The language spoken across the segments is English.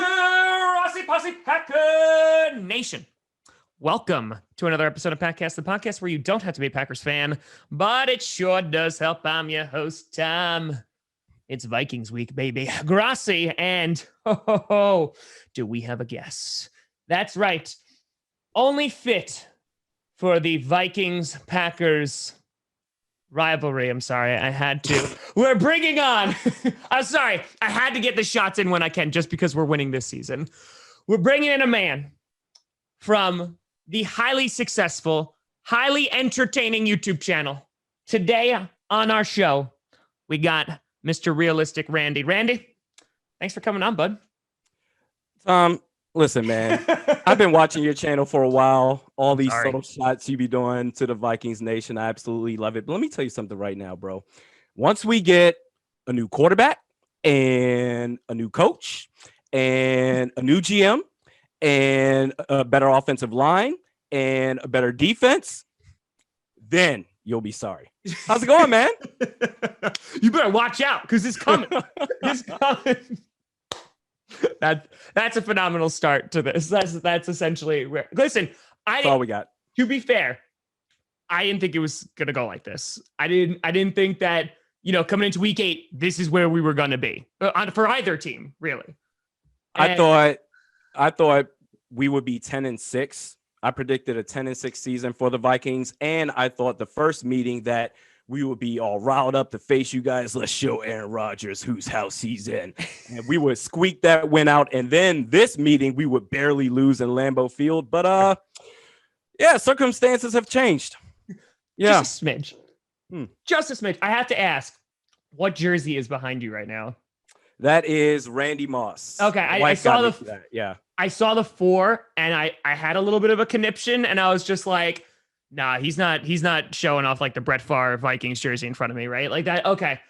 Grossi Posse Packer Nation. Welcome to another episode of Packcast, the podcast where you don't have to be a Packers fan, but it sure does help. I'm your host, Tom. It's Vikings week, baby. Grossi, and do we have a guest? That's right. Only fit for the Vikings-Packers rivalry. I'm sorry, I had to. We're bringing on, I'm sorry, I had to get the shots in when I can just because we're winning this season. We're bringing in a man from the highly successful, highly entertaining YouTube channel. Today on our show, we got Mr. Realistic Randy. Randy, thanks for coming on, bud. Listen, man, I've been watching your channel for a while. All these subtle shots you be doing to the Vikings Nation, I absolutely love it. But let me tell you something right now, bro. Once we get a new quarterback and a new coach and a new GM and a better offensive line and a better defense, then you'll be sorry. How's it going, man? You better watch out because it's coming. It's coming. That's a phenomenal start to this. That's essentially where. Listen, that's all we got. To be fair, I didn't think it was gonna go like this. I didn't think that, coming into week 8, this is where we were gonna be for either team, really. I thought we would be 10-6. I predicted a 10-6 season for the Vikings, and I thought the first meeting that we would be all riled up to face you guys. Let's show Aaron Rodgers whose house he's in. And we would squeak that win out. And then this meeting, we would barely lose in Lambeau Field. But, yeah, circumstances have changed. Yeah. Just a smidge. Just a smidge. I have to ask, what jersey is behind you right now? That is Randy Moss. Okay, I saw I saw the 4, and I had a little bit of a conniption, and I was just like, nah, he's not showing off like the Brett Favre Vikings jersey in front of me, right? Like that. Okay.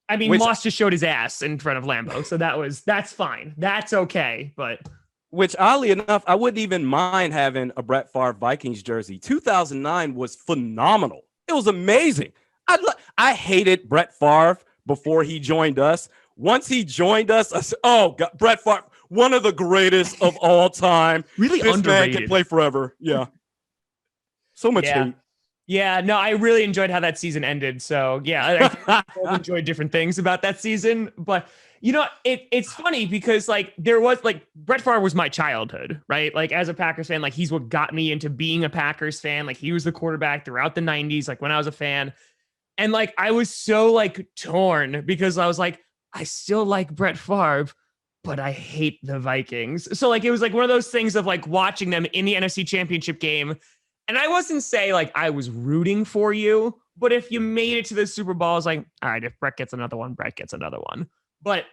I mean, Moss just showed his ass in front of Lambeau, so that's fine. That's okay. But which, oddly enough, I wouldn't even mind having a Brett Favre Vikings jersey. 2009 was phenomenal. It was amazing. I hated Brett Favre before he joined us. Once he joined us, I said, "Oh God, Brett Favre, one of the greatest of all time. Really this underrated. Man can play forever." Yeah. So much hate. Yeah, no, I really enjoyed how that season ended. So yeah, I enjoyed different things about that season. But it's funny because like there was like Brett Favre was my childhood, right? Like as a Packers fan, like he's what got me into being a Packers fan. Like he was the quarterback throughout the 90s, like when I was a fan. And like I was so like torn because I was like, I still like Brett Favre, but I hate the Vikings. So like it was like one of those things of like watching them in the NFC Championship game. And I wasn't say like I was rooting for you, but if you made it to the Super Bowl, I was like, all right, if Brett gets another one, Brett gets another one. But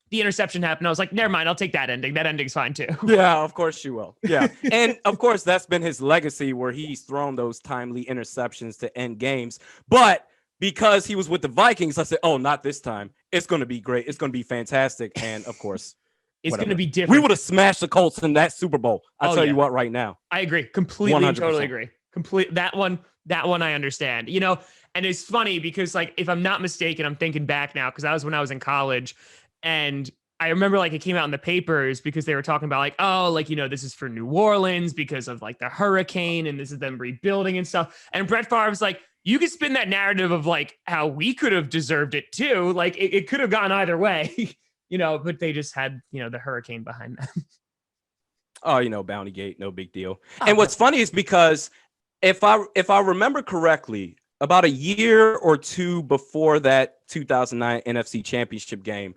the interception happened. I was like, never mind, I'll take that ending. That ending's fine too. Yeah, of course you will. Yeah. And of course, that's been his legacy where he's thrown those timely interceptions to end games. But because he was with the Vikings, I said, oh, not this time. It's going to be great. It's going to be fantastic. And of course, it's going to be different. We would have smashed the Colts in that Super Bowl. I'll tell you what right now. I agree. Completely 100%. And totally agree. That one I understand. And it's funny because like if I'm not mistaken, I'm thinking back now because that was when I was in college. And I remember like it came out in the papers because they were talking about like, oh, like, this is for New Orleans because of like the hurricane and this is them rebuilding and stuff. And Brett Favre was like, you could spin that narrative of like how we could have deserved it too. Like it could have gone either way. But they just had, the hurricane behind them. Oh, Bounty Gate, no big deal. And what's funny is because if I remember correctly, about a year or two before that 2009 NFC Championship game,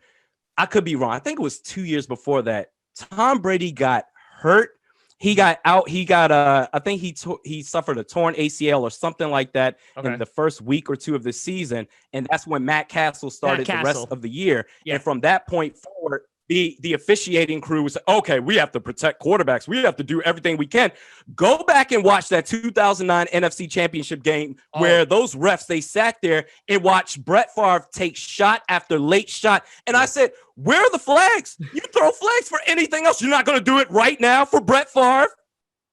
I could be wrong. I think it was 2 years before that. Tom Brady got hurt. He got out. I think he suffered a torn ACL or something like that in the first week or two of the season. And that's when Matt Castle started the rest of the year. Yeah. And from that point forward, the officiating crew was, okay, we have to protect quarterbacks. We have to do everything we can. Go back and watch that 2009 NFC Championship game where those refs, they sat there and watched Brett Favre take shot after late shot. And I said, where are the flags? You throw flags for anything else. You're not going to do it right now for Brett Favre?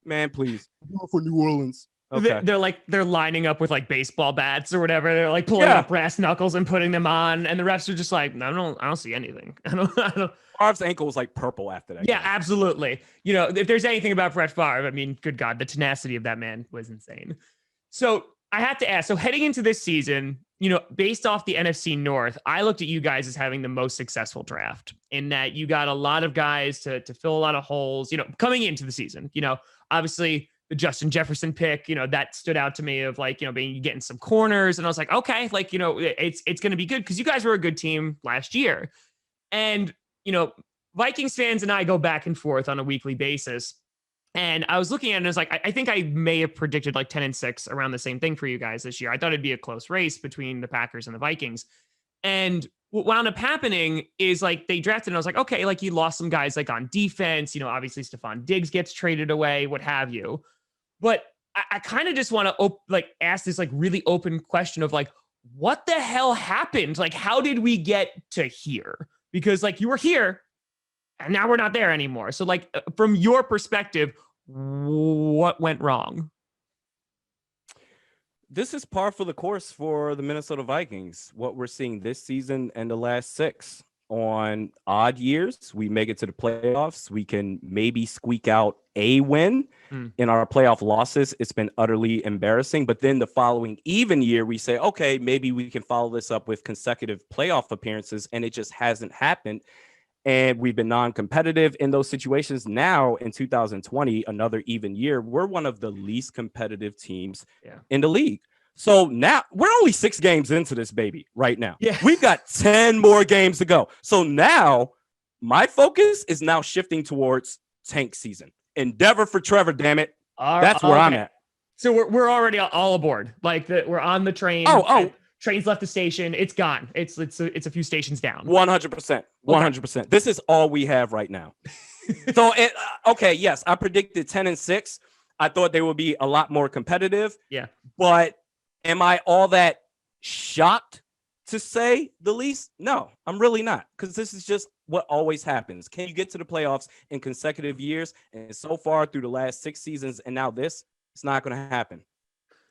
Man, please. Do it for New Orleans. Okay. They're lining up with like baseball bats or whatever. They're like pulling up brass knuckles and putting them on, and the refs are just like, I don't see anything. I don't. Favre's ankle was like purple after that. Yeah, game. absolutely. You know, if there's anything about Brett Favre, I mean, good God, the tenacity of that man was insane. So I have to ask, so heading into this season, you know, based off the NFC North, I looked at you guys as having the most successful draft in that you got a lot of guys to fill a lot of holes, you know, coming into the season. You know, obviously the Justin Jefferson pick, you know, that stood out to me of like, you know, getting some corners. And I was like, okay, like, you know, it's going to be good because you guys were a good team last year. And, you know, Vikings fans and I go back and forth on a weekly basis. And I was looking at it and I was like, I think I may have predicted like 10-6 around the same thing for you guys this year. I thought it'd be a close race between the Packers and the Vikings. And what wound up happening is like they drafted and I was like, okay, like you lost some guys like on defense, you know, obviously Stephon Diggs gets traded away, what have you. But I kind of just want to like ask this like really open question of like, what the hell happened? Like, how did we get to here? Because like you were here and now we're not there anymore. So like from your perspective, what went wrong? This is par for the course for the Minnesota Vikings. What we're seeing this season and the last 6. On odd years, we make it to the playoffs. We can maybe squeak out a win. In our playoff losses, it's been utterly embarrassing. But then the following even year, we say, okay, maybe we can follow this up with consecutive playoff appearances, and it just hasn't happened. And we've been non-competitive in those situations. Now in 2020, another even year, we're one of the least competitive teams in the league. So now we're only 6 games into this baby right now. Yeah. We've got 10 more games to go. So now my focus is now shifting towards tank season. Endeavor for Trevor, damn it. That's where I'm at. So we're already all aboard. Like we're on the train. Train's left the station. It's gone. It's a few stations down. 100%. 100%. Okay. This is all we have right now. So okay, yes, I predicted 10-6. I thought they would be a lot more competitive. Yeah. But am I all that shocked, to say the least? No, I'm really not, because this is just what always happens. Can you get to the playoffs in consecutive years? And so far through the last 6 seasons and now this, it's not going to happen.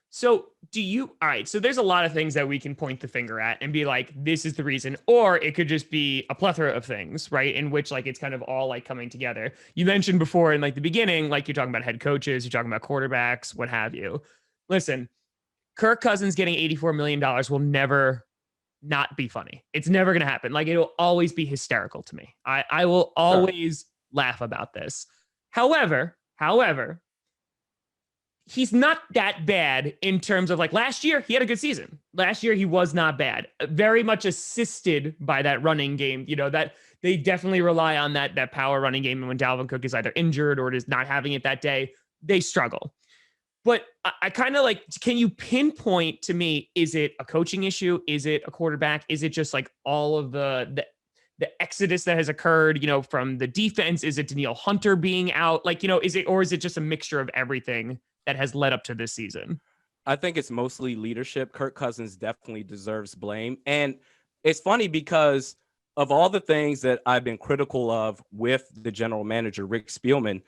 So all right, so there's a lot of things that we can point the finger at and be like, this is the reason, or it could just be a plethora of things, right? In which like, it's kind of all like coming together. You mentioned before in like the beginning, like you're talking about head coaches, you're talking about quarterbacks, what have you. Listen, Kirk Cousins getting $84 million will never not be funny. It's never going to happen. Like it'll always be hysterical to me. I will always laugh about this. However, he's not that bad in terms of like last year, he had a good season. Last year, he was not bad. Very much assisted by that running game. You know, that they definitely rely on that power running game. And when Dalvin Cook is either injured or is not having it that day, they struggle. But I kind of like, can you pinpoint to me, is it a coaching issue? Is it a quarterback? Is it just like all of the exodus that has occurred, you know, from the defense? Is it Danielle Hunter being out? Like, you know, is it just a mixture of everything that has led up to this season? I think it's mostly leadership. Kirk Cousins definitely deserves blame. And it's funny because of all the things that I've been critical of with the general manager, Rick Spielman,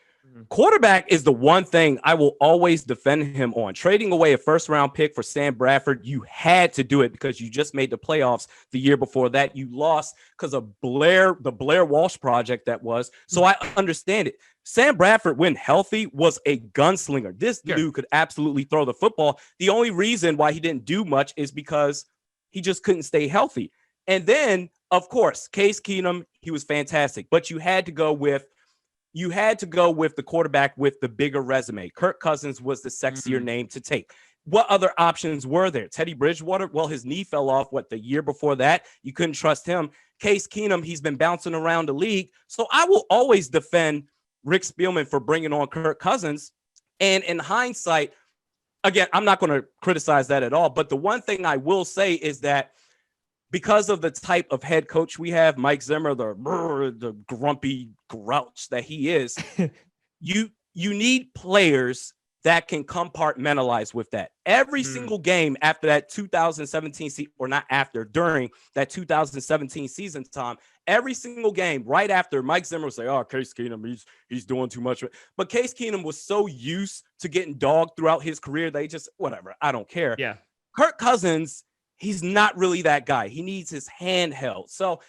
quarterback is the one thing I will always defend him on. Trading away a first-round pick for Sam Bradford, you had to do it because you just made the playoffs the year before that. You lost because of the Blair Walsh project that was. So I understand it. Sam Bradford, when healthy, was a gunslinger. This dude could absolutely throw the football. The only reason why he didn't do much is because he just couldn't stay healthy. And then, of course, Case Keenum, he was fantastic. But you had to go with the quarterback with the bigger resume. Kirk Cousins was the sexier name to take. What other options were there? Teddy Bridgewater? Well, his knee fell off, the year before that? You couldn't trust him. Case Keenum, he's been bouncing around the league. So I will always defend Rick Spielman for bringing on Kirk Cousins. And in hindsight, again, I'm not going to criticize that at all. But the one thing I will say is that because of the type of head coach we have, Mike Zimmer, the grumpy grouch that he is, you need players that can compartmentalize with that. Every single game after that 2017 season, or not after, during that 2017 season, Tom, every single game right after, Mike Zimmer would say, oh, Case Keenum, he's doing too much. But Case Keenum was so used to getting dogged throughout his career, they just, whatever, I don't care. Yeah. Kirk Cousins, he's not really that guy. He needs his hand held. So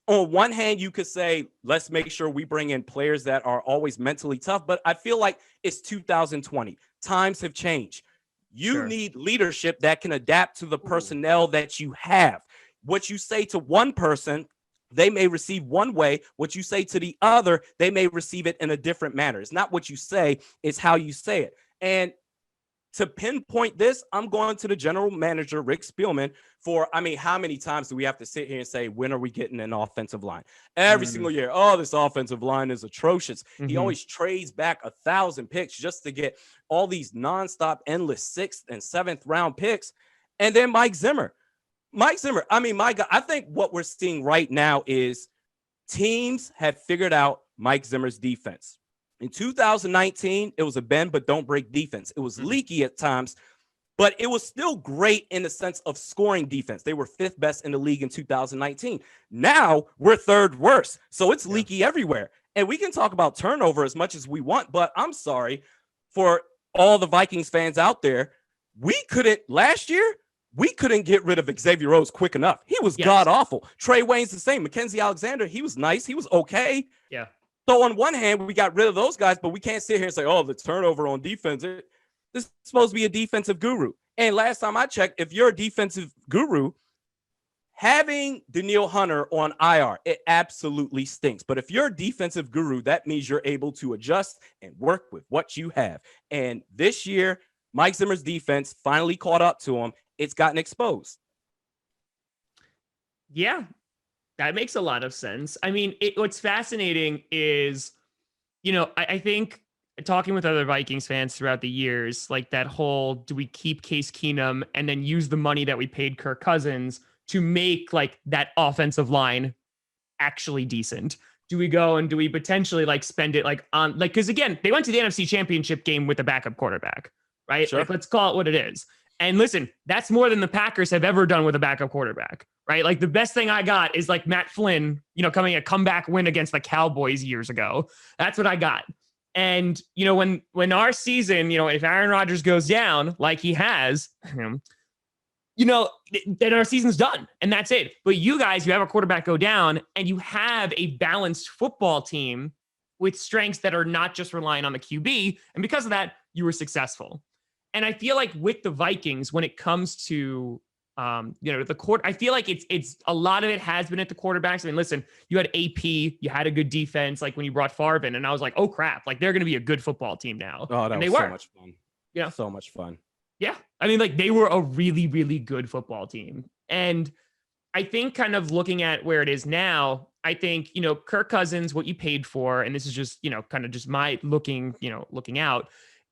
on one hand, you could say, let's make sure we bring in players that are always mentally tough. But I feel like it's 2020. Times have changed. You need leadership that can adapt to the personnel that you have. What you say to one person, they may receive one way. What you say to the other, they may receive it in a different manner. It's not what you say, it's how you say it. And to pinpoint this, I'm going to the general manager, Rick Spielman, for, I mean, how many times do we have to sit here and say, when are we getting an offensive line? Every single year, oh, this offensive line is atrocious. He always trades back 1,000 picks just to get all these nonstop, endless 6th and 7th round picks. And then Mike Zimmer, I mean, my God, I think what we're seeing right now is teams have figured out Mike Zimmer's defense. In 2019, it was a bend but don't break defense. It was leaky at times, but it was still great in the sense of scoring defense. They were 5th best in the league in 2019. Now we're 3rd worst. So it's leaky everywhere. And we can talk about turnover as much as we want, but I'm sorry for all the Vikings fans out there. Last year, we couldn't get rid of Xavier Rhodes quick enough. He was god awful. Trey Wayne's the same. Mackenzie Alexander, he was nice. He was okay. Yeah. So on one hand, we got rid of those guys, but we can't sit here and say, oh, the turnover on defense. This is supposed to be a defensive guru. And last time I checked, if you're a defensive guru, having Danielle Hunter on IR, it absolutely stinks. But if you're a defensive guru, that means you're able to adjust and work with what you have. And this year, Mike Zimmer's defense finally caught up to him. It's gotten exposed. Yeah. That makes a lot of sense. I mean, what's fascinating is, I think talking with other Vikings fans throughout the years, like that whole, do we keep Case Keenum and then use the money that we paid Kirk Cousins to make like that offensive line actually decent? Do we go and do we potentially like spend it like on like, because again, they went to the NFC Championship game with a backup quarterback, right? Sure. Like, let's call it what it is. And listen, that's more than the Packers have ever done with a backup quarterback, right? Like the best thing I got is like Matt Flynn, coming a comeback win against the Cowboys years ago. That's what I got. And, when our season, if Aaron Rodgers goes down like he has, then our season's done and that's it. But you guys, you have a quarterback go down and you have a balanced football team with strengths that are not just relying on the QB. And because of that, you were successful. And I feel like with the Vikings, when it comes to, the court, I feel like it's a lot of it has been at the quarterbacks. I mean, listen, you had AP, you had a good defense, like when you brought Favre in, and I was like, oh crap, like they're going to be a good football team now. Oh, that was so much fun. Yeah. So much fun. Yeah. I mean, like they were a really, really good football team. And I think kind of looking at where it is now, I think, Kirk Cousins, what you paid for, and this is just, kind of just my looking out,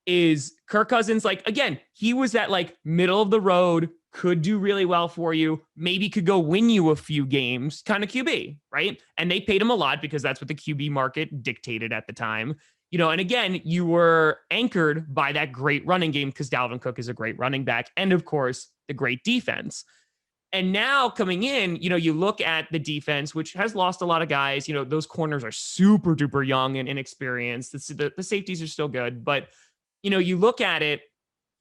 is Kirk Cousins, like, again, he was that like middle of the road, could do really well for you, maybe could go win you a few games kind of QB, right? And they paid him a lot because that's what the QB market dictated at the time. And again, you were anchored by that great running game because Dalvin Cook is a great running back. And of course, the great defense. And now coming in, you look at the defense, which has lost a lot of guys. Those corners are super duper young and inexperienced. The safeties are still good, but you look at it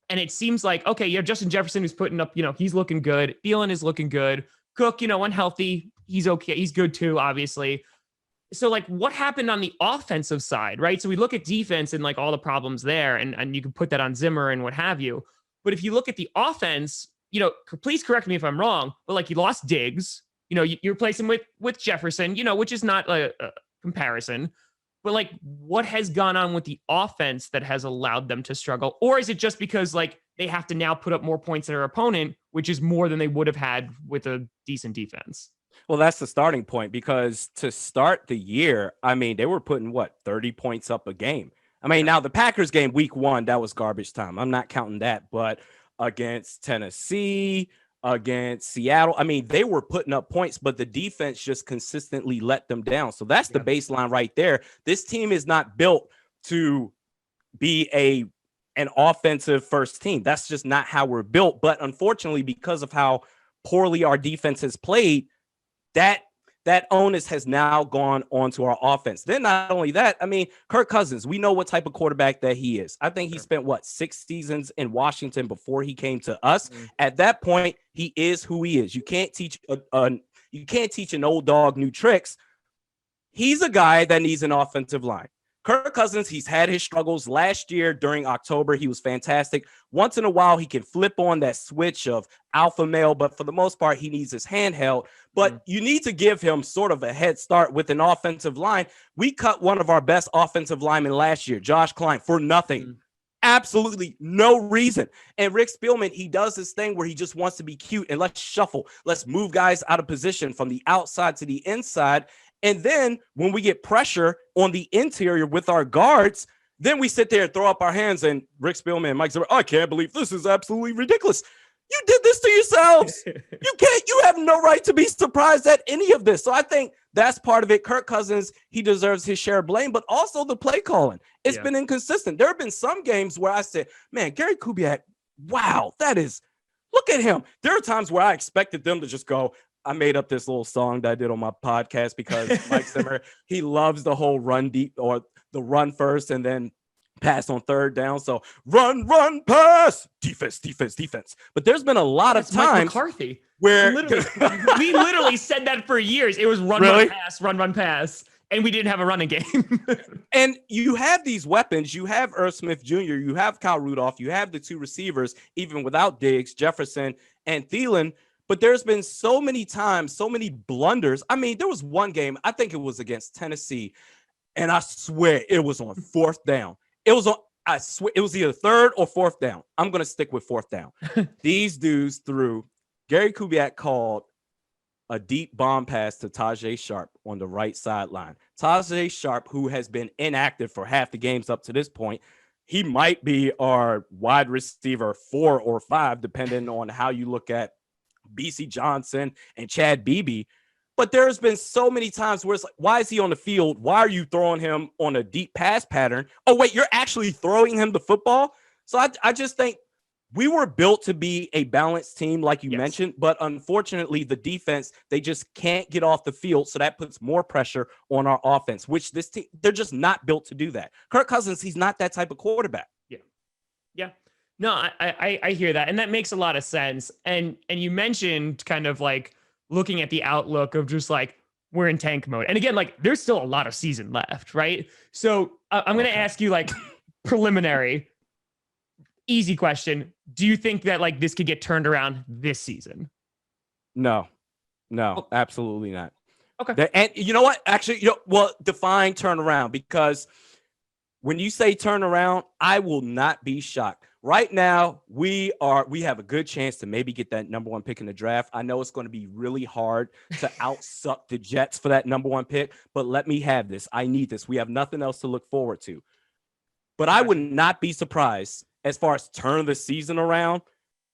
and it seems like, okay, you have Justin Jefferson who's putting up, he's looking good. Thielen is looking good. Cook, unhealthy. He's okay. He's good too, obviously. So like what happened on the offensive side, right? So we look at defense and like all the problems there and you can put that on Zimmer and what have you. But if you look at the offense, please correct me if I'm wrong, but like you lost Diggs, you replace him with Jefferson, which is not a comparison. But like, what has gone on with the offense that has allowed them to struggle? Or is it just because like they have to now put up more points than their opponent, which is more than they would have had with a decent defense? Well, that's the starting point because to start the year, I mean, they were putting 30 points up a game. I mean, now the Packers game week 1, that was garbage time. I'm not counting that, but against Tennessee, against Seattle, I mean, they were putting up points, but the defense just consistently let them down. So that's the baseline right there. This team is not built to be an offensive first team. That's just not how we're built. But unfortunately, because of how poorly our defense has played, that onus has now gone onto our offense. Then not only that, I mean, Kirk Cousins, we know what type of quarterback that he is. I think he spent 6 seasons in Washington before he came to us. At that point, he is who he is. You can't teach You can't teach an old dog new tricks. He's a guy that needs an offensive line. Kirk Cousins, he's had his struggles. Last year during October, he was fantastic. Once in a while, he can flip on that switch of alpha male, but for the most part, he needs his handheld. But you need to give him sort of a head start with an offensive line. We cut one of our best offensive linemen last year, Josh Klein, for nothing. Absolutely no reason. And Rick Spielman, he does this thing where he just wants to be cute and let's shuffle. Let's move guys out of position from the outside to the inside. And then when we get pressure on the interior with our guards, then we sit there and throw up our hands. And Rick Spielman and Mike Zimmer, I can't believe this is absolutely ridiculous. You did this to yourselves. You have no right to be surprised at any of this. So I think that's part of it. Kirk Cousins, he deserves his share of blame, but also the play calling. It's been inconsistent. There have been some games where I said, man, Gary Kubiak, wow, look at him. There are times where I expected them to just go, I made up this little song that I did on my podcast because Mike Zimmer, he loves the whole run deep or the run first and then pass on third down. So run, pass, defense. But there's been a lot of times McCarthy where we literally said that for years. It was run, pass. And we didn't have a running game. And you have these weapons. You have Irv Smith Jr., you have Kyle Rudolph, you have the two receivers, even without Diggs, Jefferson, and Thielen. But there's been so many times, so many blunders. I mean, there was one game, I think it was against Tennessee, and I swear it was on fourth down. I swear it was either third or fourth down. I'm going to stick with fourth down. These dudes threw, Gary Kubiak called a deep bomb pass to Tajay Sharp on the right sideline. Tajay Sharp, who has been inactive for half the games up to this point, he might be our wide receiver 4 or 5, depending on how you look at BC Johnson and Chad Beebe. But there's been so many times where it's like, why is he on the field? Why are you throwing him on a deep pass pattern? Oh, wait, you're actually throwing him the football? So I just think we were built to be a balanced team, like you mentioned, but unfortunately, the defense, they just can't get off the field. So that puts more pressure on our offense, which this team, they're just not built to do that. Kirk Cousins, he's not that type of quarterback. Yeah. No, I hear that. And that makes a lot of sense. And you mentioned kind of like looking at the outlook of just like, we're in tank mode. And again, like there's still a lot of season left, right? So I'm going to ask you like preliminary, easy question. Do you think that like this could get turned around this season? No, absolutely not. Okay. And you know what? Actually, define turnaround, because when you say turnaround, I will not be shocked. Right now, we have a good chance to maybe get that number 1 pick in the draft. I know it's going to be really hard to outsuck the Jets for that number 1 pick, but let me have this. I need this. We have nothing else to look forward to. But I would not be surprised as far as turn the season around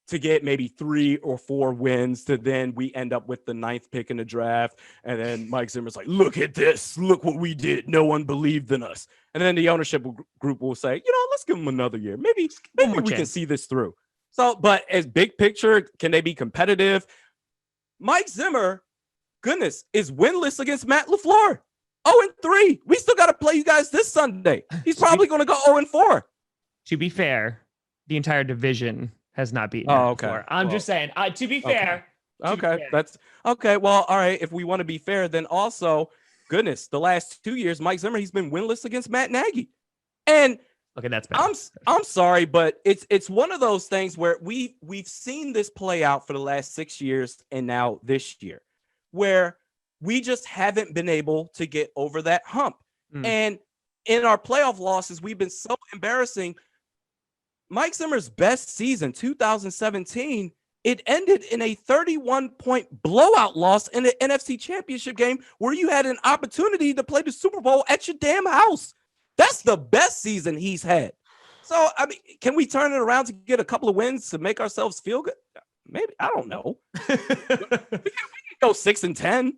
to get maybe 3 or 4 wins to then we end up with the 9th pick in the draft. And then Mike Zimmer's like, look at this. Look what we did. No one believed in us. And then the ownership group will say, let's give them another year. Maybe we can see this through. So, but as big picture, can they be competitive? Mike Zimmer, goodness, is winless against Matt LaFleur. 0-3. We still got to play you guys this Sunday. He's probably going to go 0-4. To be fair, the entire division has not beaten. Okay. I'm just saying. To be fair. Okay. That's okay. Well, all right. If we want to be fair, then also, goodness, the last 2 years, Mike Zimmer, he's been winless against Matt Nagy. And okay, that's bad. I'm sorry, but it's one of those things where we've seen this play out for the last 6 years and now this year, where we just haven't been able to get over that hump. And in our playoff losses, we've been so embarrassing. Mike Zimmer's best season, 2017, it ended in a 31-point blowout loss in the NFC Championship game where you had an opportunity to play the Super Bowl at your damn house. That's the best season he's had. So, I mean, can we turn it around to get a couple of wins to make ourselves feel good? Maybe. I don't know. we can go 6-10.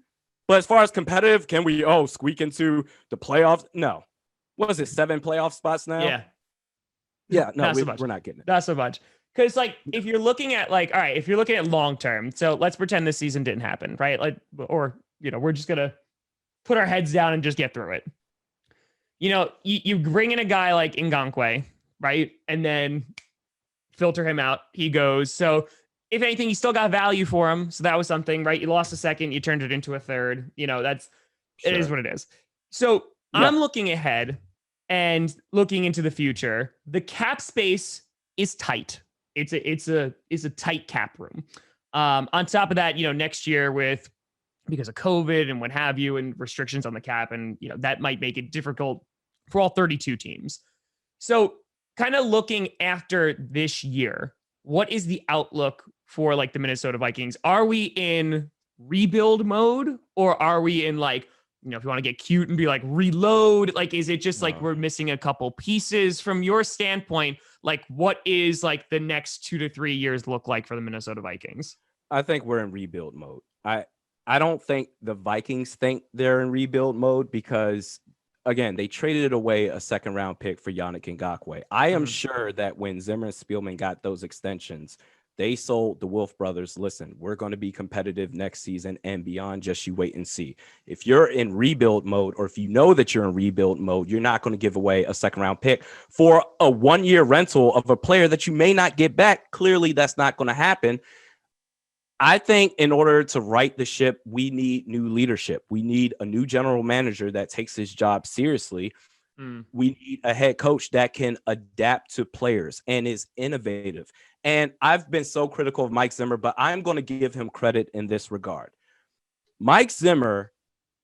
But as far as competitive, can we, squeak into the playoffs? No. What is it, 7 playoff spots now? Yeah, no, we're not getting it. Not so much. Because, like, if you're looking at, like, all right, if you're looking at long term, so let's pretend this season didn't happen, right? Like, or, we're just going to put our heads down and just get through it. You bring in a guy like Ngakoue, right? And then filter him out. He goes. So if anything, you still got value for him. So that was something, right? You lost a second, you turned it into a third. It is what it is. So I'm looking ahead and looking into the future. The cap space is tight. It's a tight cap room. On top of that, next year because of COVID and what have you, and restrictions on the cap, and that might make it difficult for all 32 teams. So kind of looking after this year, what is the outlook for like the Minnesota Vikings? Are we in rebuild mode, or are we in like, if you want to get cute and be like reload, like, is it just like we're missing a couple pieces? From your standpoint, like, what is like the next 2 to 3 years look like for the Minnesota Vikings? I think we're in rebuild mode. I don't think the Vikings think they're in rebuild mode because, again, they traded away a second-round pick for Yannick Ngakoue. I am sure that when Zimmer and Spielman got those extensions, they sold the Wolf brothers, listen, we're going to be competitive next season and beyond, just you wait and see. If you're in rebuild mode, or if you know that you're in rebuild mode, you're not going to give away a second-round pick for a one-year rental of a player that you may not get back. Clearly, that's not going to happen. I think in order to right the ship, we need new leadership. We need a new general manager that takes his job seriously. We need a head coach that can adapt to players and is innovative. And I've been so critical of Mike Zimmer, but I'm going to give him credit in this regard. Mike Zimmer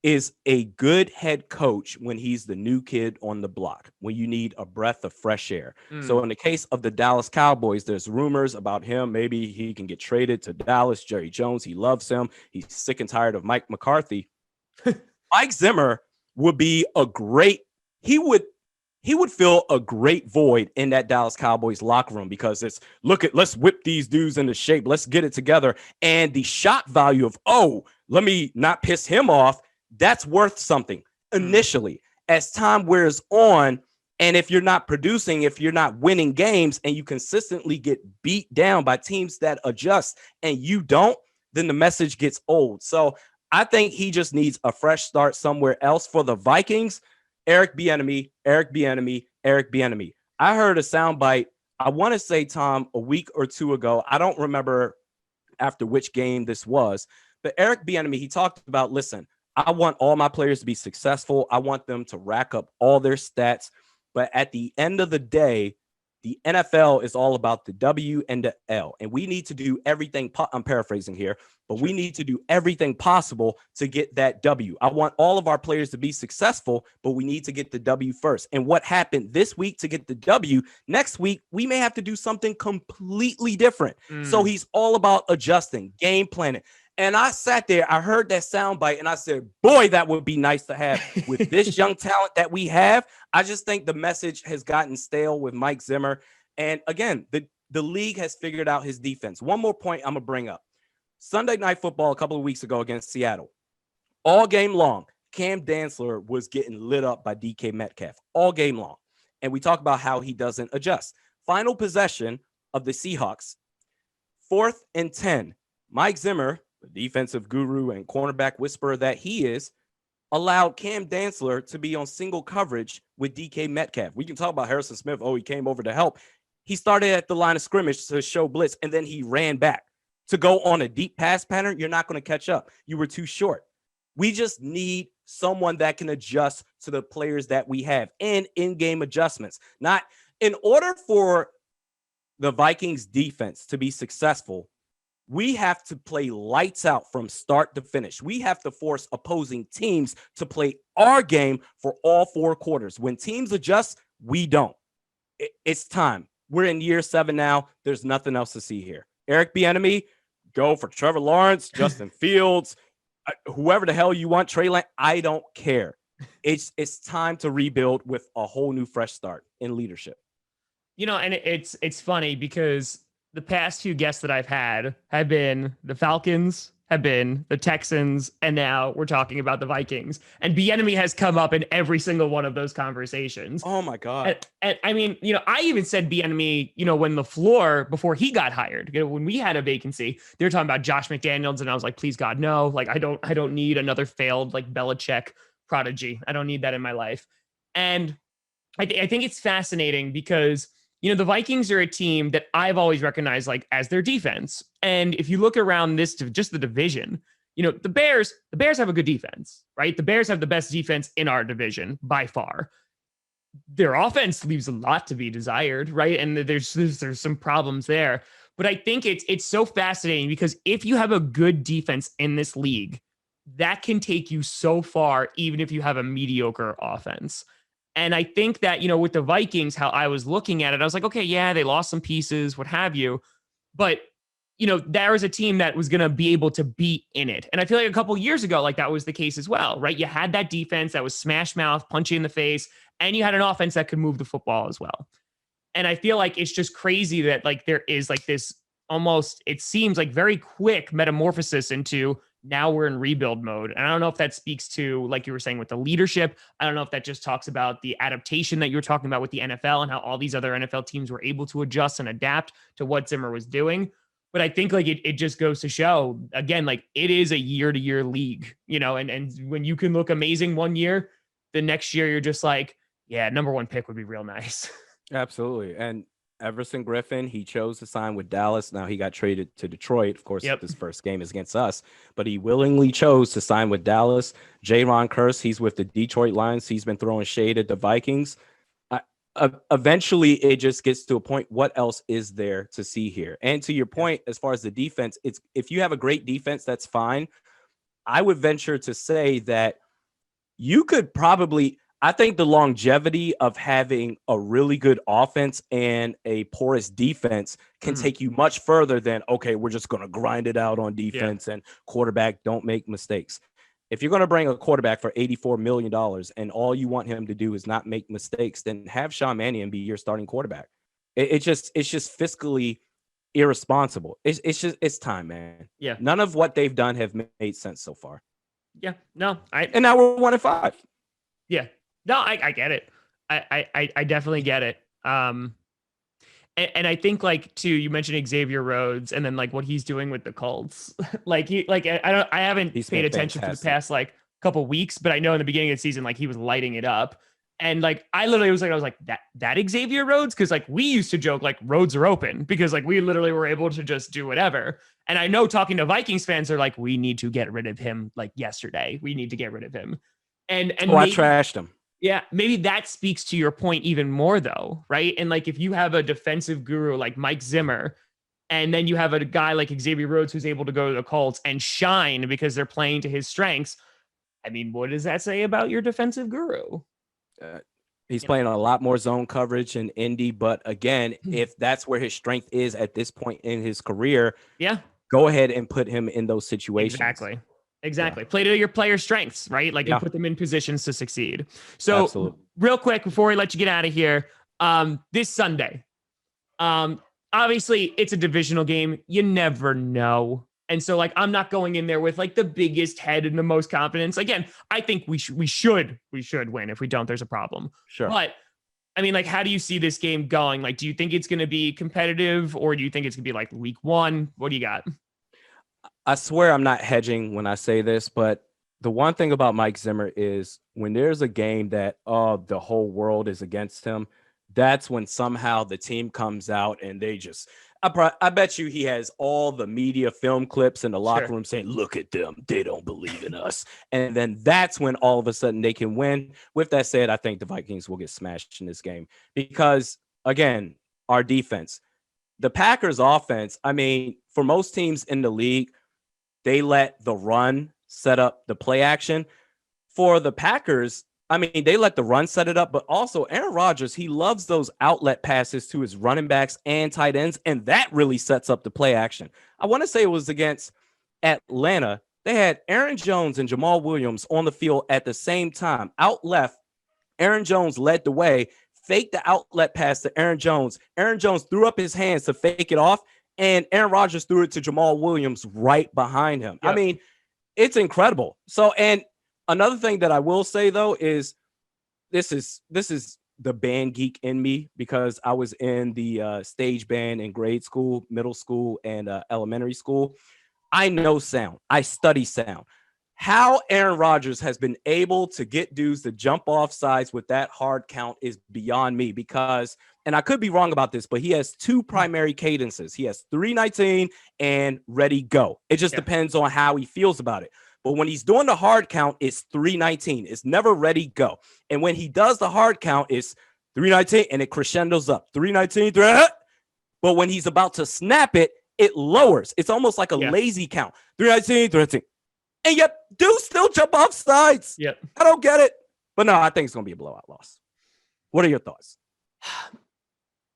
is a good head coach when he's the new kid on the block, when you need a breath of fresh air. So in the case of the Dallas Cowboys, there's rumors about him. Maybe he can get traded to Dallas. Jerry Jones, he loves him. He's sick and tired of Mike McCarthy. Mike Zimmer would be he would fill a great void in that Dallas Cowboys locker room, because let's whip these dudes into shape. Let's get it together. And the shock value of, let me not piss him off, that's worth something initially. As time wears on, and if you're not producing, if you're not winning games, and you consistently get beat down by teams that adjust and you don't, then the message gets old. So I think he just needs a fresh start somewhere else. For the Vikings, Eric Bieniemy. I heard a soundbite, I want to say, Tom, a week or two ago. I don't remember after which game this was, but Eric Bieniemy, he talked about, listen, I want all my players to be successful. I want them to rack up all their stats. But at the end of the day, the NFL is all about the W and the L. And we need to do everything. I'm paraphrasing here, but we need to do everything possible to get that W. I want all of our players to be successful, but we need to get the W first. And what happened this week to get the W, next week, we may have to do something completely different. So he's all about adjusting, game planning. And I sat there, I heard that soundbite, and I said, boy, that would be nice to have with this young talent that we have. I just think the message has gotten stale with Mike Zimmer. And again, the league has figured out his defense. One more point I'm going to bring up. Sunday Night Football a couple of weeks ago against Seattle. All game long, Cam Dantzler was getting lit up by DK Metcalf all game long. And we talk about how he doesn't adjust. Final possession of the Seahawks, 4th and 10. Mike Zimmer, the defensive guru and cornerback whisperer that he is, allowed Cam Dantzler to be on single coverage with DK Metcalf. We can talk about Harrison Smith. He came over to help. He started at the line of scrimmage to show blitz, and then he ran back to go on a deep pass pattern. You're not going to catch up. You were too short. We just need someone that can adjust to the players that we have, and in-game adjustments. Not in order for the Vikings defense to be successful, we have to play lights out from start to finish. We have to force opposing teams to play our game for all 4 quarters. When teams adjust, we don't. It's time. We're in year 7 now. There's nothing else to see here. Eric Bieniemy, go for Trevor Lawrence, Justin Fields, whoever the hell you want, Trey Lance. I don't care. It's time to rebuild with a whole new fresh start in leadership. And it's funny because the past few guests that I've had have been the Falcons, have been the Texans, and now we're talking about the Vikings. And Bieniemy has come up in every single one of those conversations. Oh my God. And I mean, I even said Bieniemy, when before he got hired, when we had a vacancy, they were talking about Josh McDaniels, and I was like, please God, no. Like, I don't need another failed like Belichick prodigy. I don't need that in my life. And I think it's fascinating because The Vikings are a team that I've always recognized like as their defense. And if you look around this to just the division, the Bears have a good defense, right? The Bears have the best defense in our division by far. Their offense leaves a lot to be desired, right? And there's some problems there. But I think it's so fascinating because if you have a good defense in this league, that can take you so far, even if you have a mediocre offense. And I think that, with the Vikings, how I was looking at it, I was like, okay, yeah, they lost some pieces, what have you. But, there was a team that was going to be able to be in it. And I feel like a couple years ago, like that was the case as well, right? You had that defense that was smash mouth, punch you in the face, and you had an offense that could move the football as well. And I feel like it's just crazy that like there is like this almost, it seems like very quick metamorphosis into now we're in rebuild mode. And I don't know if that speaks to, like you were saying, with the leadership. I don't know if that just talks about the adaptation that you were talking about with the NFL and how all these other NFL teams were able to adjust and adapt to what Zimmer was doing. But I think like it just goes to show, again, like it is a year-to-year league, and when you can look amazing one year, the next year you're just like, yeah, number one pick would be real nice. Absolutely. And Everson Griffin, he chose to sign with Dallas. Now he got traded to Detroit. Of course, This first game is against us, but he willingly chose to sign with Dallas. Jaron Kearse, he's with the Detroit Lions. He's been throwing shade at the Vikings. Eventually, it just gets to a point. What else is there to see here? And to your point, as far as the defense, it's if you have a great defense, that's fine. I would venture to say that you could probably. I think the longevity of having a really good offense and a porous defense can take you much further than, okay, we're just going to grind it out on defense and quarterback don't make mistakes. If you're going to bring a quarterback for $84 million and all you want him to do is not make mistakes, then have Sean Mannion be your starting quarterback. It's just fiscally irresponsible. It's time, man. Yeah. None of what they've done have made sense so far. Yeah. No, and now we're 1-5. Yeah. No, I get it. I definitely get it. And I think like too, you mentioned Xavier Rhodes and then like what he's doing with the Colts. I haven't paid attention for the past like couple weeks, but I know in the beginning of the season, like he was lighting it up. And like I was like that Xavier Rhodes, because like we used to joke like roads are open because like we literally were able to just do whatever. And I know talking to Vikings fans, they're like, we need to get rid of him like yesterday. We need to get rid of him. And maybe, I trashed him. Yeah, maybe that speaks to your point even more, though, right? And like if you have a defensive guru like Mike Zimmer, and then you have a guy like Xavier Rhodes who's able to go to the Colts and shine because they're playing to his strengths, I mean, what does that say about your defensive guru? He's playing a lot more zone coverage in Indy, but again, if that's where his strength is at this point in his career, go ahead and put him in those situations. Exactly. Play to your players' strengths, right? Like you put them in positions to succeed. So real quick, before we let you get out of here, this Sunday, obviously it's a divisional game. You never know. And so like, I'm not going in there with like the biggest head and the most confidence. Again, I think we should win. If we don't, there's a problem. Sure. But I mean, like, how do you see this game going? Like, do you think it's going to be competitive or do you think it's going to be like week one? What do you got? I swear I'm not hedging when I say this, but the one thing about Mike Zimmer is when there's a game that, the whole world is against him, that's when somehow the team comes out and they just, I bet you he has all the media film clips in the locker room saying, look at them. They don't believe in us. And then that's when all of a sudden they can win. With that said, I think the Vikings will get smashed in this game because, again, our defense, the Packers offense, I mean, for most teams in the league, they let the run set up the play action. For the Packers, I mean, they let the run set it up, but also Aaron Rodgers, he loves those outlet passes to his running backs and tight ends, and that really sets up the play action. I want to say it was against Atlanta. They had Aaron Jones and Jamal Williams on the field at the same time. Out left, Aaron Jones led the way, faked the outlet pass to Aaron Jones. Aaron Jones threw up his hands to fake it off, and Aaron Rodgers threw it to Jamal Williams right behind him. Yep. I mean, it's incredible. So, and another thing that I will say, though, is this is the band geek in me because I was in the stage band in grade school, middle school, and elementary school. I know sound. I study sound. How Aaron Rodgers has been able to get dudes to jump off sides with that hard count is beyond me because, and I could be wrong about this, but he has two primary cadences. He has 319 and ready, go. It just depends on how he feels about it. But when he's doing the hard count, it's 319. It's never ready, go. And when he does the hard count, it's 319 and it crescendos up. 319, but when he's about to snap it, it lowers. It's almost like a lazy count. 319, 319. And yet, dudes still jump off sides. Yep. I don't get it. But no, I think it's going to be a blowout loss. What are your thoughts?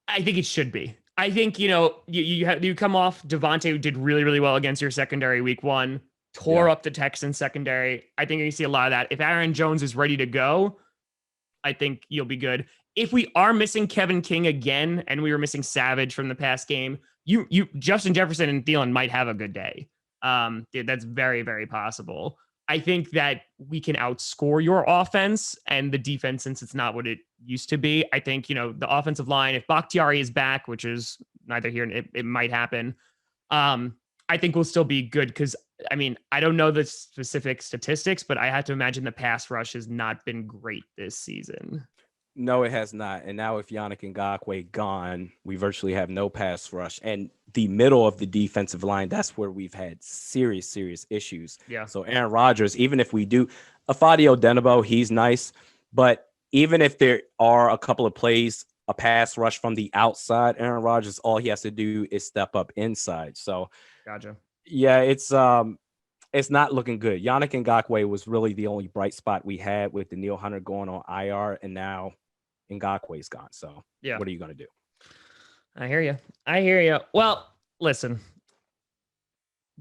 I think it should be. I think, you come off Devontae, who did really, really well against your secondary week 1, tore up the Texans secondary. I think you see a lot of that. If Aaron Jones is ready to go, I think you'll be good. If we are missing Kevin King again, and we were missing Savage from the past game, Justin Jefferson and Thielen might have a good day. That's very, very possible. I think that we can outscore your offense and the defense since it's not what it used to be. I think, the offensive line, if Bakhtiari is back, which is neither here, it might happen. I think we'll still be good because, I don't know the specific statistics, but I have to imagine the pass rush has not been great this season. No, it has not. And now with Yannick Ngakoue gone, we virtually have no pass rush. And the middle of the defensive line, that's where we've had serious, serious issues. Yeah. So Aaron Rodgers, even if we do, Afadio Denebo, he's nice. But even if there are a couple of plays, a pass rush from the outside, Aaron Rodgers, all he has to do is step up inside. So, gotcha. Yeah, it's not looking good. Yannick Ngakoue was really the only bright spot we had with Danielle Hunter going on IR, and now Ngakwe's gone. So what are you going to do? I hear you. Well, listen,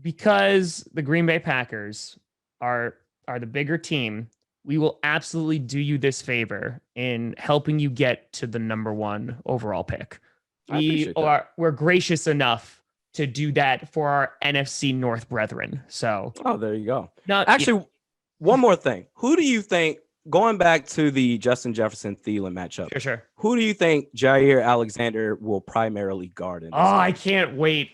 because the Green Bay Packers are the bigger team, we will absolutely do you this favor in helping you get to the number 1 overall pick. We're gracious enough to do that for our NFC North brethren. So, there you go. One more thing. Who do you think, going back to the Justin Jefferson Thielen matchup, sure. Who do you think Jair Alexander will primarily guard in? I can't wait.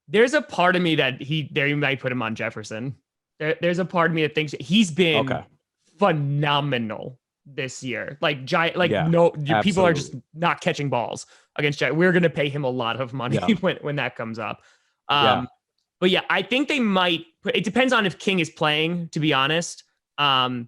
There's a part of me that they might put him on Jefferson. There's a part of me that thinks he's been phenomenal this year. People are just not catching balls against Jair. We're going to pay him a lot of money when that comes up. But I think they might. It depends on if King is playing, to be honest. But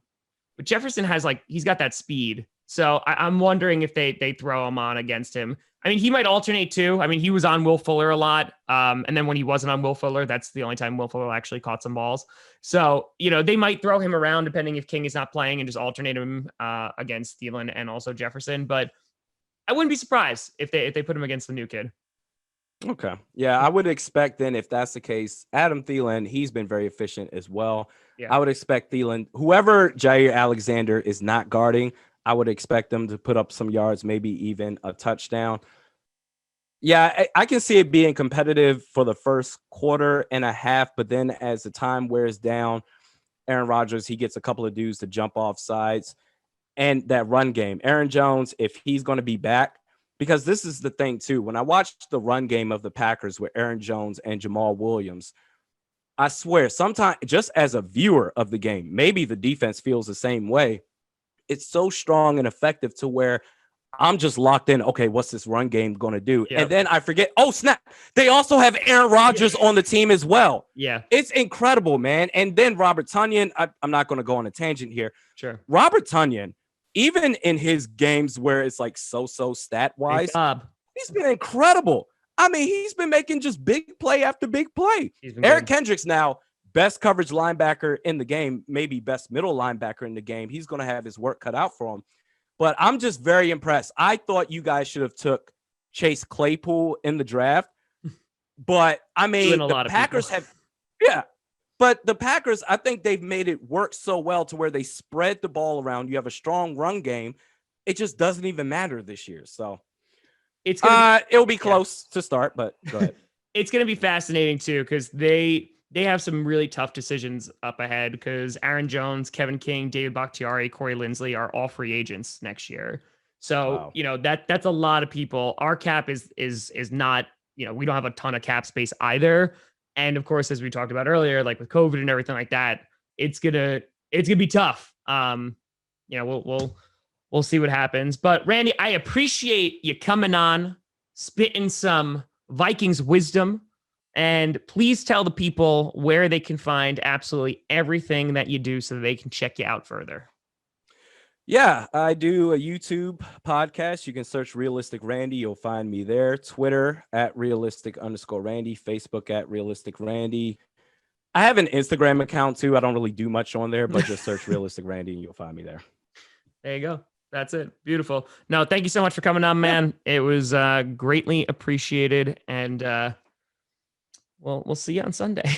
Jefferson has he's got that speed. So I'm wondering if they throw him on against him. He might alternate too. He was on Will Fuller a lot. And then when he wasn't on Will Fuller, that's the only time Will Fuller actually caught some balls. So, they might throw him around depending if King is not playing and just alternate him against Thielen and also Jefferson. But I wouldn't be surprised if they put him against the new kid. Okay. Yeah, I would expect then if that's the case, Adam Thielen, he's been very efficient as well. Yeah. I would expect Thielen, whoever Jair Alexander is not guarding, I would expect them to put up some yards, maybe even a touchdown. Yeah, I can see it being competitive for the first quarter and a half, but then as the time wears down, Aaron Rodgers, he gets a couple of dudes to jump off sides. And that run game, Aaron Jones, if he's going to be back, because this is the thing too. When I watched the run game of the Packers with Aaron Jones and Jamal Williams, I swear, sometimes just as a viewer of the game, maybe the defense feels the same way. It's so strong and effective to where I'm just locked in. Okay, what's this run game going to do? Yep. And then I forget, oh, snap. They also have Aaron Rodgers on the team as well. Yeah. It's incredible, man. And then Robert Tanyan, I'm not going to go on a tangent here. Sure. Robert Tanyan, even in his games where it's so stat-wise, he's been incredible. He's been making just big play after big play. Eric Kendricks now, best coverage linebacker in the game, maybe best middle linebacker in the game. He's going to have his work cut out for him. But I'm just very impressed. I thought you guys should have took Chase Claypool in the draft. But, the Packers have – yeah. But the Packers, I think they've made it work so well to where they spread the ball around. You have a strong run game. It just doesn't even matter this year. So it'll be close to start, but go ahead. It's going to be fascinating too because they have some really tough decisions up ahead because Aaron Jones, Kevin King, David Bakhtiari, Corey Linsley are all free agents next year. So, that's a lot of people. Our cap is not, we don't have a ton of cap space either. And of course, as we talked about earlier, like with COVID and everything like that, it's gonna be tough. We'll see what happens. But Randy, I appreciate you coming on, spitting some Vikings wisdom. And please tell the people where they can find absolutely everything that you do so that they can check you out further. Yeah, I do a YouTube podcast. You can search Realistic Randy. You'll find me there. Twitter @realistic_Randy. Facebook @realisticrandy. I have an Instagram account too. I don't really do much on there, but just search Realistic Randy and you'll find me there. There you go. That's it. Beautiful. No, thank you so much for coming on, man. Yeah. It was greatly appreciated. And we'll see you on Sunday.